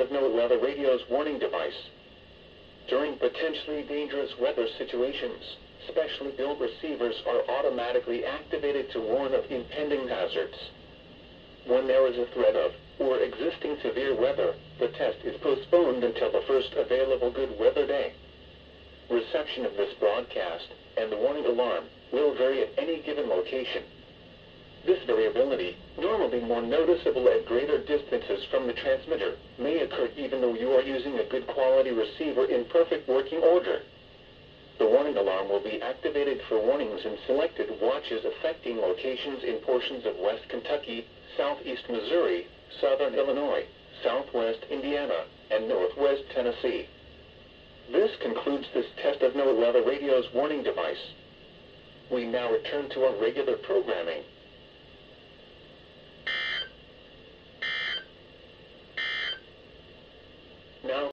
of NWR radio's warning device. During potentially dangerous weather situations, specially built receivers are automatically activated to warn of impending hazards. When there is a threat of, or existing severe weather, the test is postponed until the first available good weather day. Reception of this broadcast, and the warning alarm, will vary at any given location. This variability, normally more noticeable at greater distances from the transmitter, may occur even though you are using a good quality receiver in perfect working order. The warning alarm will be activated for warnings in selected watches affecting locations in portions of West Kentucky, Southeast Missouri, Southern Illinois, Southwest Indiana, and Northwest Tennessee. This concludes this test of NWR radio's warning device. We now return to our regular programming.